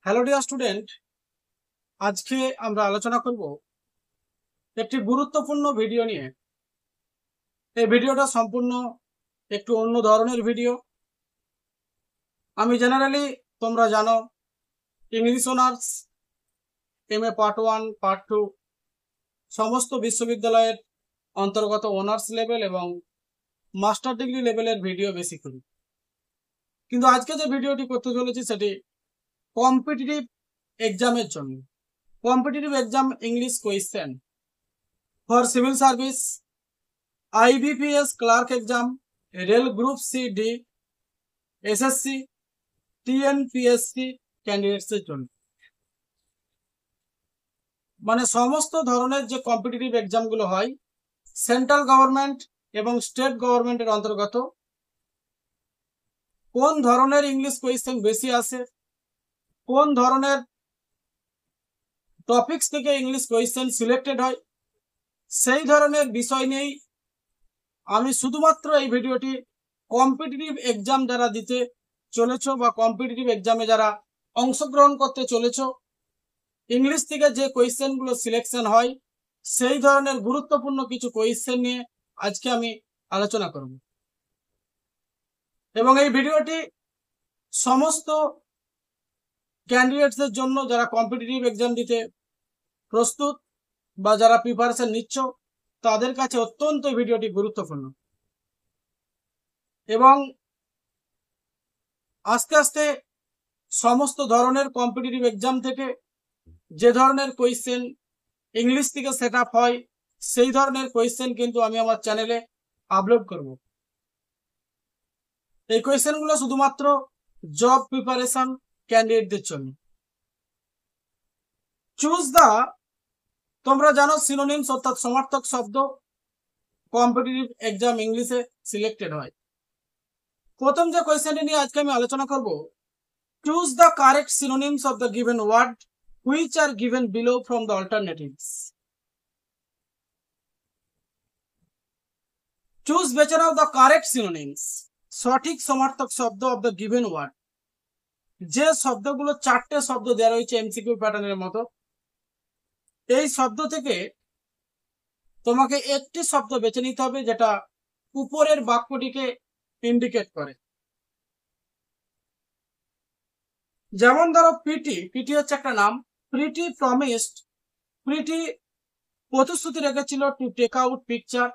Hello dear student, আজকে আমরা আলোচনা করব একটি গুরুত্বপূর্ণ ভিডিও নিয়ে। এই ভিডিওটা সম্পূর্ণ একটু অন্য ধরনের ভিডিও। আমি জেনারেলি তোমরা জানো English honours MA part 1 part 2 সমস্ত বিশ্ববিদ্যালয়ের অন্তর্গত অনার্স লেভেল এবং মাস্টার ডিগ্রি লেভেলের ভিডিও বেশি করি, কিন্তু আজকে যে ভিডিওটি করতে চলেছি সেটি কম্পিটিটিভ এক্সামের জন্য। Competitive exam English question for civil service, IBPS clerk exam, rail group C D, SSC, TNPSC ক্যান্ডিডেটসের জন্য। মানে সমস্ত ধরনের যে কম্পিটিটিভ এক্সামগুলো হয় সেন্ট্রাল গভর্নমেন্ট এবং স্টেট গভর্নমেন্টের অন্তর্গত, কোন ধরনের ইংলিশ কোয়েশ্চেন বেশি আসে, কোন ধরনের টপিকস থেকে ইংলিশ কোয়েশ্চেন সিলেক্টেড হয়, সেই ধরনের বিষয় নিয়েই আমি শুধুমাত্র এই ভিডিওটি কম্পিটিটিভ এক্সাম যারা দিতে চলেছ বা কম্পিটিটিভ এক্সামে যারা অংশগ্রহণ করতে চলেছ, ইংলিশ থেকে যে কোয়েশ্চেনগুলো সিলেকশন হয় সেই ধরনের গুরুত্বপূর্ণ কিছু কোয়েশ্চেন নিয়ে আজকে আমি আলোচনা করব। এবং এই ভিডিওটি সমস্ত ক্যান্ডিডেটসদের জন্য যারা কম্পিটিটিভ এক্সাম দিতে প্রস্তুত বা যারা প্রিপারেশন নিচ্ছ তাদের কাছে অত্যন্ত ভিডিওটি গুরুত্বপূর্ণ। এবং আস্তে আস্তে সমস্ত ধরনের কম্পিটিটিভ এক্সাম থেকে যে ধরনের কোয়েশ্চেন ইংলিশ থেকে সেট আপ হয় সেই ধরনের কোয়েশ্চেন কিন্তু আমি আমার চ্যানেলে আপলোড করব। এই কোয়েশ্চেনগুলো শুধুমাত্র জব প্রিপারেশন ক্যান্ডিডেটদের জন্য। চুজ দা, তোমরা জানো সিনোনিমস অর্থাৎ সমার্থক শব্দ কম্পিটিটিভ এক্সাম ইংলিশে সিলেক্টেড হয়। প্রথম যে কোয়েশ্চেনটি নিয়ে আজকে আমি আলোচনা করব, choose the correct synonyms of the given word which are given below from the alternatives. Choose বেছে নাও the correct synonyms, সঠিক সমার্থক শব্দ of the given word। যে শব্দগুলো চারটে শব্দ দেওয়া রয়েছে এমসিকিউ প্যাটার্নের মতো, এই শব্দ থেকে তোমাকে একটি শব্দ বেছে নিতে হবে যেটা উপরের বাক্যটিকে ইন্ডিকেট করে। যেমন ধরো পিটি হচ্ছে একটা নাম। প্রিটি প্রমিসড, প্রিটি প্রতিশ্রুতি রেখেছিল টু টেক আউট পিকচার,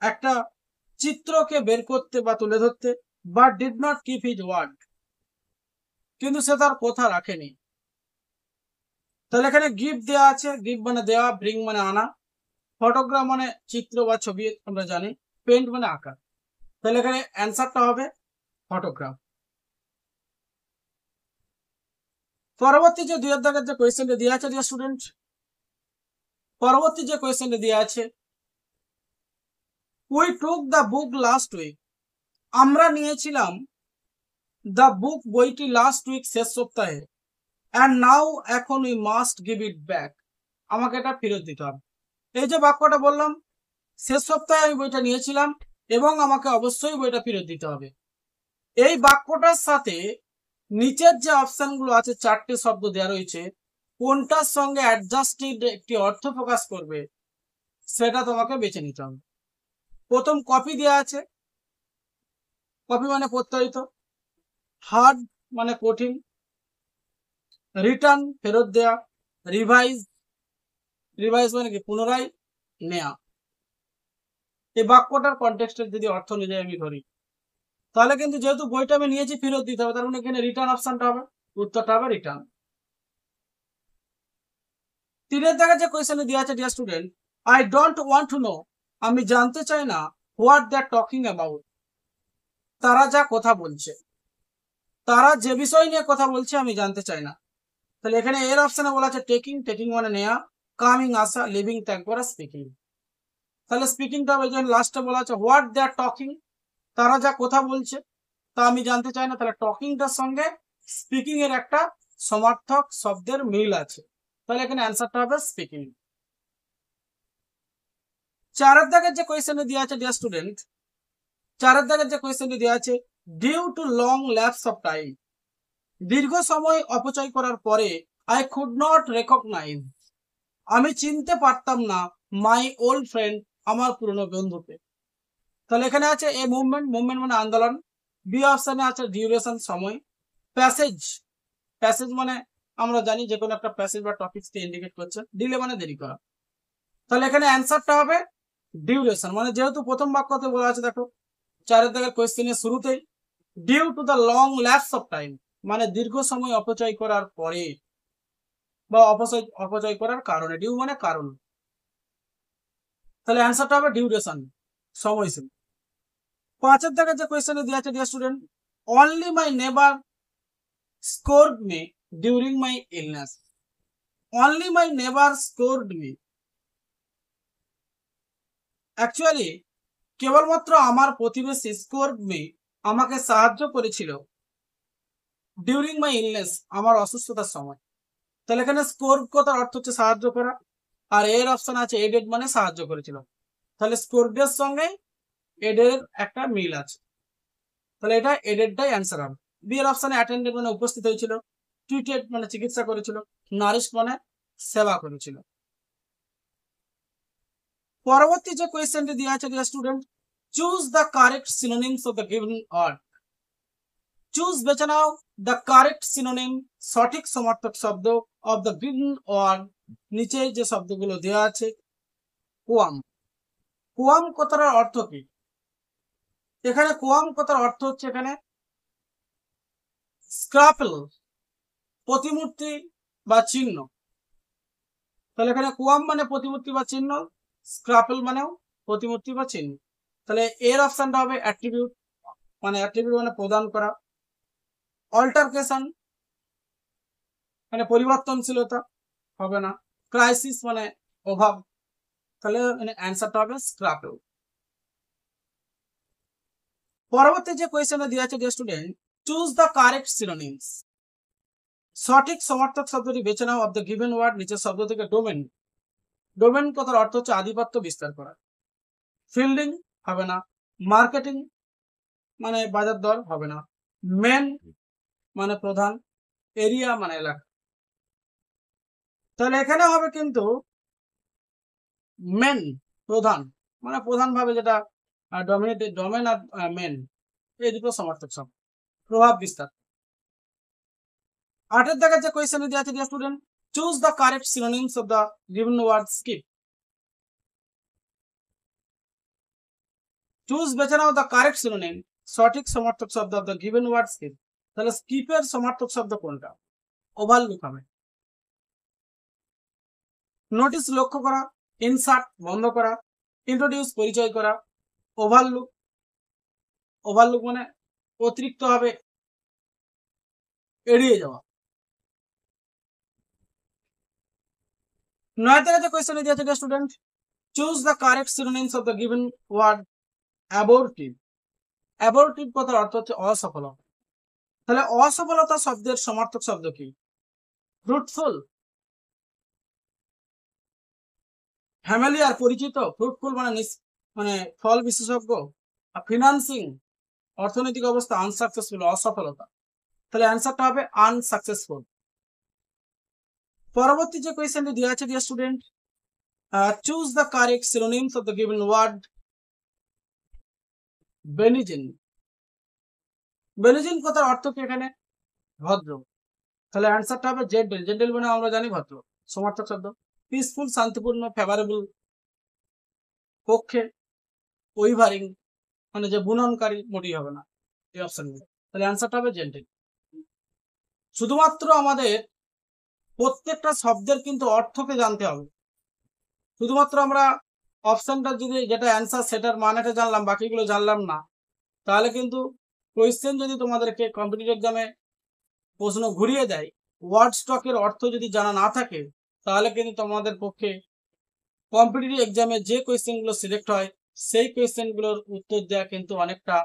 একটা চিত্রকে বের করতে বা তুলে ধরতে, but did not keep his word, কিন্তু সে তার কথা রাখেনি। তাহলে এখানে গিভ দেওয়া আছে, গিভ মানে দেওয়া, ব্রিং মানে আনা, ফটোগ্রাফ মানে চিত্র বা ছবি আমরা জানি, পেন্ট মানে আঁকা। তাহলে এখানে অ্যান্সারটা হবে ফটোগ্রাফ। পরবর্তী যে 2 দাগের যে কোয়েশ্চেনটা দেওয়া আছে ডিয়ার স্টুডেন্ট, পরবর্তী যে কোয়েশ্চেনটা দেওয়া আছে, we took the book last week, আমরা নিয়েছিলাম দ্য বুক বইটি লাস্ট উইক শেষ সপ্তাহে, অ্যান্ড নাও এখন we must give it back, আমাকে এটা ফেরত দিতে হবে। এই যে বাক্যটা বললাম, শেষ সপ্তাহে আমি বইটা নিয়েছিলাম এবং আমাকে অবশ্যই বইটা ফেরত দিতে হবে, এই বাক্যটার সাথে নিচের যে অপশনগুলো আছে চারটে শব্দ দেওয়া রয়েছে, কোনটার সঙ্গে অ্যাডজাস্টেড একটি অর্থ প্রকাশ করবে সেটা তোমাকে বেছে নিতে হবে। প্রথম কপি দেওয়া আছে, কপি মানে প্রত্যয়িত, হার্ড মানে কঠিন, রিটার্ন ফেরত দেয়া, রিভাইজ, রিভাইজ মানে কি পুনরায় নেয়া। এই বাক্যটার কনটেক্সটের যদি অর্থ অনুযায়ী আমি ধরি, তাহলে কিন্তু যেহেতু বইটা আমি নিয়েছি ফেরত দিতে হবে, তার মানে এখানে রিটার্ন অপশনটা হবে, উত্তরটা হবে রিটার্ন। 3 দাগে যে কোয়েশ্চেনে দেওয়া আছে dear student, I don't want to know, আমি জানতে চাই না, what they are talking about, তারা যা কথা বলছে, তারা যে বিষয় নিয়ে কথা বলছে আমি জানতে চাই না। তাহলে এখানে এর অপশনে বলা আছে টেকিং, টেকিং মানে নেয়া, কামিং আসা, লিভিং ত্যাগ করা, স্পিকিং। তাহলে স্পিকিংটা হবে, যখন লাস্টে বলা আছে হোয়াট দে আর টকিং, তারা যা কথা বলছে তা আমি জানতে চাই না, তাহলে টকিংটার সঙ্গে স্পিকিং এর একটা সমার্থক শব্দের মিল আছে, তাহলে এখানে অ্যান্সারটা হবে স্পিকিং। 4 দাগের যে কোয়েশ্চেনে দেওয়া আছে ডিয়ার স্টুডেন্ট, 4 দাগের যে কোয়েশ্চেনে দেওয়া আছে, due to long lapse of time, দীর্ঘ সময় অপচয় করার পরে আই কুড নট রেকগনাইজ, আমি চিনতে পারতাম না মাই ওল্ড ফ্রেন্ড, আমার পুরনো বন্ধুকে। তাহলে এখানে আছে এ মুভমেন্ট, মুভমেন্ট মানে আন্দোলন। বি অপশনে আছে ডিউরেশন, সময়। প্যাসেজ, প্যাসেজ মানে আমরা জানি যে কোনো একটা প্যাসেজ বা টপিকসকে ইন্ডিকেট করছে। ডিলে মানে দেরি করা। তাহলে এখানে অ্যান্সারটা হবে ডিউরেশন, মানে যেহেতু প্রথম বাক্যতে বলা আছে, দেখো 4 দাগের কোয়েশ্চেনের শুরুতেই due to the long lapse of time, মানে দীর্ঘ সময় অপচয় করার পরে বা অপচয় করার কারণে। ডিউ মানে কারণ, তাহলে অ্যান্সারটা হবে ডিউরেশন, সময়সীমা। 5 দাগের যে কোয়েশ্চেনে দেওয়া আছে, ডিয়ার স্টুডেন্ট, অনলি মাই নেবার scored me during my illness. Only মাই নেবার স্কোরড মি, অ্যাকচুয়ালি কেবলমাত্র আমার প্রতিবেশী স্কোরড মি, আমাকে সাহায্য করেছিল ডিউরিং মাই ইলনেস, আমার অসুস্থতার সময়। তাহলে এখানে স্কোর কথার অর্থ হচ্ছে সাহায্য করা, আর এর অপশন আছে এডেড মানে সাহায্য করেছিল। তাহলে স্কোরডের সঙ্গে এডের একটা মিল আছে, তাহলে এটা এডেডটাই অ্যান্সার হবে। বি এর অপশনে অ্যাটেন্ডেড মানে উপস্থিত হয়েছিল, ট্রিটেড মানে চিকিৎসা করেছিল, নারিশ মানে সেবা করেছিল। পরবর্তী যে কোয়েশ্চেনটি দেওয়া আছে, dear student, choose the correct synonyms of the given word. Choose বেছে নাও দ্য কারেক্ট সিনোনিম, সঠিক সমার্থক শব্দ অফ দ্য গিভেন ওয়ার্ড। নিচে যে শব্দগুলো দেওয়া আছে, কোয়াম, কোয়াম কথার অর্থ কি? এখানে কোয়াম কথার অর্থ হচ্ছে এখানে স্ক্রাপল, প্রতিমূর্তি বা চিহ্ন। তাহলে এখানে কোয়াম মানে প্রতিমূর্তি বা চিহ্ন, স্ক্রাপল মানেও প্রতিমূর্তি বা চিহ্ন। তাহলে এর অপশনটা হবে অ্যাট্রিবিউট, মানে অ্যাট্রিবিউট মানে প্রদান করা। অল্টারকেশন মানে পরিবর্তনশীলতা, হবে না। ক্রাইসিস মানে অভাব, তাহলে অ্যান্সারটা হবে স্ক্রাপল। পরবর্তী যে কোয়েশ্চেনে দেওয়া আছে, dear student, choose the correct synonyms, সঠিক সমার্থক শব্দটি বেছে নাও অফ দ্য গিভেন ওয়ার্ড। নিচের শব্দ থেকে ডোমেন, ডোমেন কথার অর্থ হচ্ছে আধিপত্য বিস্তার করা। ফিল্ডিং হবে না। মার্কেটিং মানে বাজার দর, হবে না। মেন মানে প্রধান, এরিয়া মানে এলাকা। তাহলে এখানে হবে কিন্তু মেন, প্রধান, মানে প্রধান ভাবে যেটা ডমিনেটেড, ডোমেন আর মেন, এই দুটো সমার্থক শব্দ, প্রভাব বিস্তার। 8 দাগের যে কোয়েশ্চেন দেওয়া আছে, dear student, choose the correct synonyms of the given word skip. Choose বেছে নাও দ্য কারেক্ট সিনোনিম, সঠিক সমার্থক শব্দ of the given word skip. তাহলে স্কিপের সমার্থক শব্দ কোনটা? ওভারলুক হবে। নোটিস লক্ষ্য করা, ইনসার্ট বন্ধ করা, ইন্ট্রোডিউস পরিচয় করা, ওভারলুক, ওভারলুক মানে অতিরিক্ত ভাবে এড়িয়ে যাওয়া। 9 থেকে যে কোয়েশ্চেন দিয়েছে, student, choose the correct synonyms of the given word abortive. Abortive কথার অর্থ হচ্ছে অসফলতা। তাহলে অসফলতা শব্দের সমার্থক শব্দ কি? ফ্রুটফুল, ফ্যামিলিয়ার পরিচিত, ফ্রুটফুল মানে মানে ফল বিশেষজ্ঞ, আর ফিনান্সিং অর্থনৈতিক অবস্থা, আনসাকসেসফুল অসফলতা। তাহলে অ্যান্সারটা হবে আনসাকসেসফুল। পরবর্তী যে কোয়েশ্চেনটি দেওয়া আছে, dear student, choose the correct synonyms of the given word benison. Benison কথার অর্থ কি এখানে? ভদ্র। তাহলে অ্যান্সারটা হবে জেন্টেল, জেন্টেল মানে আমরা জানি ভদ্র, সমার্থক শব্দ। পিসফুল শান্তিপূর্ণ, ফেভারেবল পক্ষে, ওইভারিং মানে যে বুননকারী, মোটেই হবে না এই অপশনগুলো। তাহলে অ্যান্সারটা হবে জেন্টেল। শুধুমাত্র আমাদের প্রত্যেকটা শব্দের কিন্তু অর্থকে জানতে হবে। শুধুমাত্র আমরা অপশনটা যদি যেটা অ্যান্সার সেটার মানেটা জানলাম, বাকিগুলো জানলাম না, তাহলে কিন্তু কোয়েশ্চেন যদি তোমাদেরকে কম্পিটিটিভ এক্সামে প্রশ্ন ঘুরিয়ে দেয়, ওয়ার্ড স্টকের অর্থ যদি জানা না থাকে, তাহলে কিন্তু তোমাদের পক্ষে কম্পিটিটিভ এক্সামে যে কোয়েশ্চেনগুলো সিলেক্ট হয় সেই কোয়েশ্চেনগুলোর উত্তর দেওয়া কিন্তু অনেকটা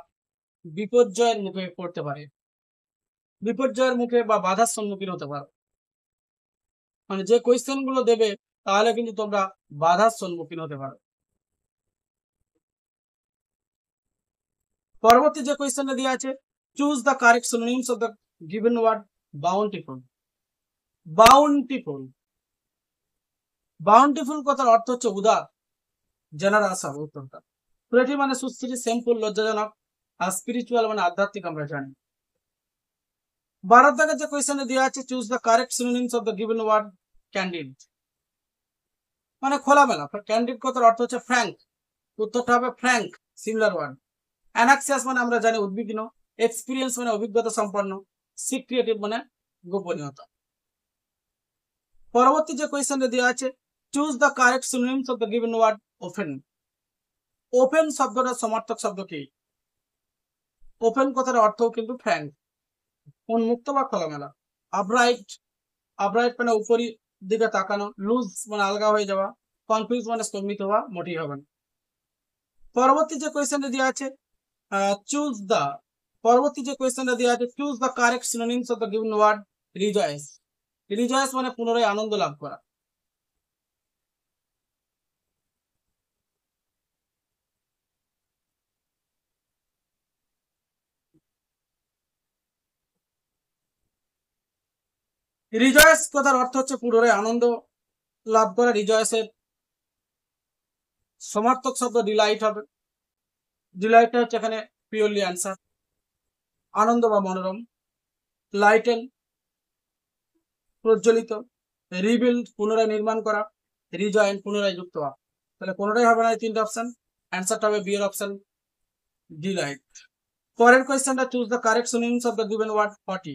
বিপর্যয়ের মুখে পড়তে পারে, বিপর্যয়ের মুখে বা বাধার সম্মুখীন হতে পারো। মানে যে কোয়েশ্চেনগুলো দেবে তাহলে কিন্তু তোমরা বাধার সম্মুখীন হতে পারো। পরবর্তী যে কোয়েশ্চেনটা দেওয়া আছে, choose the correct synonyms of the given word bountiful. Bountiful, bountiful কথার অর্থ হচ্ছে উদার, জেনারাস হবে উত্তরটা। প্রেটি মানে সুস্থির, সিম্পল লজ্জাজনক, আর স্পিরিচুয়াল মানে আধ্যাত্মিক আমরা জানি। 12 দাগে যে কোয়েশ্চেনে দেওয়া আছে, choose the correct synonyms of the given word candid, মানে খোলামেলা। ক্যান্ডিড কথার অর্থ হচ্ছে ফ্র্যাঙ্ক, উত্তরটা হবে ফ্র্যাঙ্ক, সিমিলার ওয়ার্ড। অ্যানাক্সিয়াস মানে আমরা জানি উদ্বিগ্ন, এক্সপিরিয়েন্স মানে অভিজ্ঞতা সম্পন্ন, সিক্রিয়েটিভ মানে গোপনীয়তা। পরবর্তী যে কোয়েশ্চেনটা দেওয়া আছে, choose the correct synonyms of the given word open. Open শব্দটার সমার্থক শব্দ কি? ওপেন কথার অর্থও কিন্তু ফ্র্যাঙ্ক, উন্মুক্ত বা খোলামেলা। আপরাইট, আপরাইট মানে উপরি দিকে তাকানো। লুজ মানে আলগা হয়ে যাওয়া। কনফিউজ মানে স্তম্ভিত হওয়া, মোটেই হবে না। পরবর্তী যে কোয়েশ্চেনটা দেওয়া আছে, চুজ দ্য, পরবর্তী যে কোয়েশ্চেনটা দেওয়া আছে, choose the correct synonyms of the given word rejoice. Rejoice মানে পুনরায় আনন্দ লাভ করা। রিজয়েস কথার অর্থ হচ্ছে পুনরায় আনন্দ লাভ করা। রিজয়েসের সমার্থক শব্দ ডিলাইট হবে। ডিলাইটটা হচ্ছে এখানে পিওরলি অ্যান্সার। আনন্দ বা মনোরম। লাইটেন প্রজ্বলিত। রিবিল্ড পুনরায় নির্মাণ করা। রিজয়েন পুনরায় যুক্ত হওয়া। তাহলে কোনোটাই হবে না এই তিনটা অপশন, অ্যান্সারটা হবে বি এর অপশন ডিলাইট। পরের কোয়েশ্চেনটা, choose the correct synonyms of the given word haughty.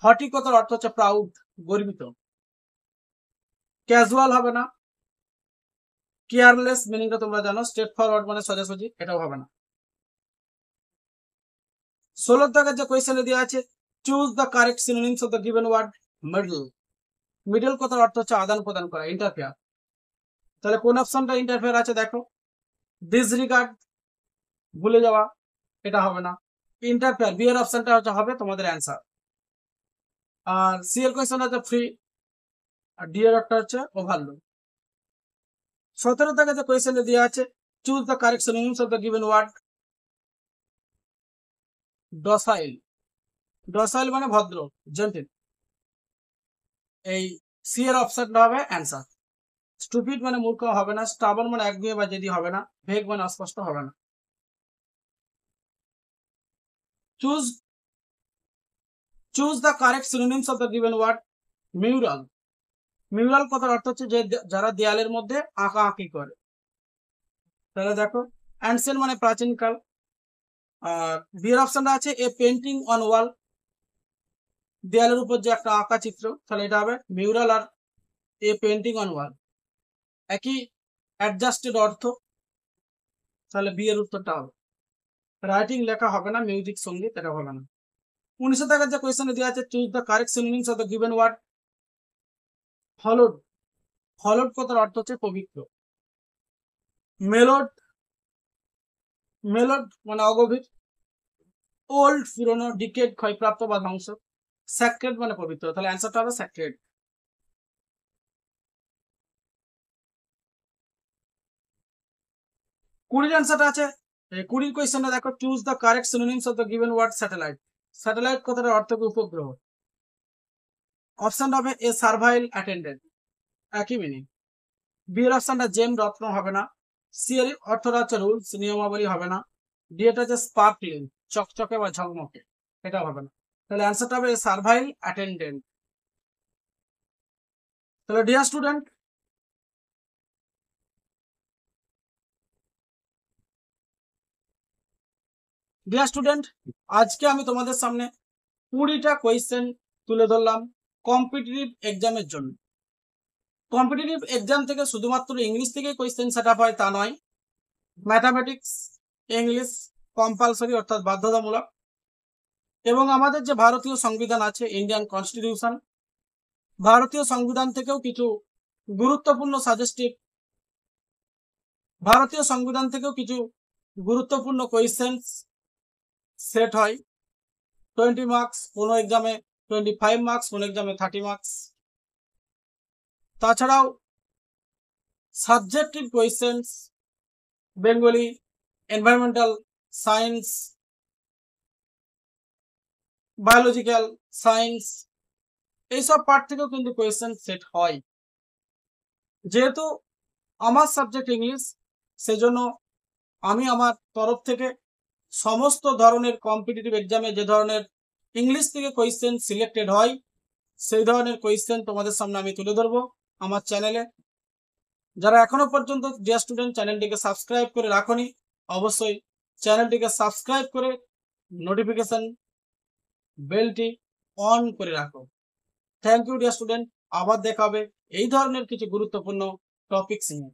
Haughty কথার অর্থ হচ্ছে প্রাউড, গর্বিত। ক্যাজুয়াল হবে না। কেয়ারলেস মিনিংটা তোমরা জানো, স্ট্রেট ফরওয়ার্ড মানে সোজাসুজি, এটাও হবে না। 16 দাগের যে কোয়েশ্চেনে দেওয়া আছে, choose the correct synonyms of the given word middle. Middle কথার অর্থ হচ্ছে আদান প্রদান করা, ইন্টারফেয়ার। তাহলে কোন অপশনটা ইন্টারফেয়ার আছে দেখো, ডিসরিগার্ড ভুলে যাওয়া, এটা হবে না। ইন্টারফেয়ার, বি এর অপশনটা হচ্ছে হবে তোমাদের অ্যান্সার। আর সি এর কোয়েশ্চন হচ্ছে ফ্রি, আর ডি এর একটা হচ্ছে ওভারলোড। 17 দাগে যে কোয়েশ্চেনে দেওয়া আছে, choose the correct synonyms of the given word docile. Docile মানে ভদ্র, জেন্টেল। এই সি এর অপশনটা হবে অ্যান্সার। স্টুপিড মানে মূর্খ হবে না। স্টাবন মানে একগুঁয়ে বা জেদি হবে না। ভেগ মানে অস্পষ্ট হবে না। Choose choose the correct synonyms of the given word mural. Mural কথার অর্থ হচ্ছে যে যারা দেয়ালের মধ্যে আঁকা আঁকি করে। তাহলে দেখো, অ্যানসেন্ট মানে প্রাচীনকাল। আর বিয়ের অপশনটা আছে এ পেন্টিং অন ওয়াল, দেয়ালের উপর যে একটা আঁকা চিত্র, তাহলে এটা হবে মিউরাল। আর এ পেন্টিং অন ওয়াল একই অ্যাডজাস্টেড অর্থ, তাহলে বিয়ের উত্তরটা হবে। রাইটিং লেখা হবে না, মিউজিক সঙ্গীত, এটা হবে না। 19 টাকার যে কোয়েশ্চনে দেওয়া আছে, choose the correct synonyms of the given word hold. Hold কথার অর্থ হচ্ছে পবিত্র। মেলোড, মেলোড মানে অগভীর। ওল্ড পুরনো, ডিকেড ক্ষয়প্রাপ্ত বা ধ্বংস। স্যাক্রেড মানে পবিত্র, তাহলে অ্যান্সারটা হবে স্যাক্রেড। 20 অ্যান্সারটা আছে। 20 কোয়েশ্চেনটা দেখো, choose the correct synonyms of the given word satellite. Satellite কথাটার অর্থ কি উপগ্রহ। অপশনটা হবে এ সার্ভাইল অ্যাটেন্ডেন্ট, একই মিনিং। বি এর অপশনটা জেম, রত্ন হবে না। সি এর অর্থটা হচ্ছে রুলস, নিয়মাবলী, হবে না। ডি এটা হচ্ছে স্পার্কলিং, চকচকে বা ঝকমকে, এটা হবে না। তাহলে অ্যান্সারটা হবে সার্ভাইল অ্যাটেন্ডেন্ট। তাহলে ডিয়ার স্টুডেন্ট, আজকে আমি তোমাদের সামনে 20টা কোয়েশ্চেন তুলে ধরলাম কম্পিটিটিভ এক্সামের জন্য। কম্পিটিটিভ এক্সাম থেকে শুধুমাত্র ইংলিশ থেকে কোয়েশ্চেন সেট আপ হয় তা নয়, ম্যাথামেটিক্স, ইংলিশ কম্পালসরি অর্থাৎ বাধ্যতামূলক, এবং আমাদের যে ভারতীয় সংবিধান আছে, ইন্ডিয়ান কনস্টিটিউশন, ভারতীয় সংবিধান থেকেও কিছু গুরুত্বপূর্ণ সাজেস্টিভ, ভারতীয় সংবিধান থেকেও কিছু গুরুত্বপূর্ণ কোয়েশ্চেন সেট হয়। 20 মার্কস, কোনো এক্সামে 25 মার্কস, কোনো এক্সামে 30 মার্কস। তাছাড়াও subjective questions, Bengali, environmental science, biological science, এইসব পার্ট থেকেও কিন্তু কোয়েশ্চেন সেট হয়। যেহেতু আমার সাবজেক্ট ইংলিশ, সেজন্য আমি আমার তরফ থেকে সমস্ত ধরনের কম্পিটিটিভ এক্সামে যে ধরনের ইংলিশ থেকে কোয়েশ্চেন সিলেক্টেড হয়, সেই ধরনের কোয়েশ্চেন তোমাদের সামনে আমি তুলে ধরবো আমার চ্যানেলে। যারা এখনো পর্যন্ত ডিয়ার স্টুডেন্ট চ্যানেলটিকে সাবস্ক্রাইব করে রাখোনি, অবশ্যই চ্যানেলটিকে সাবস্ক্রাইব করে নোটিফিকেশন বেলটি অন করে রাখো। Thank you dear student. আবার দেখা হবে এই ধরনের কিছু গুরুত্বপূর্ণ টপিকস নিয়ে।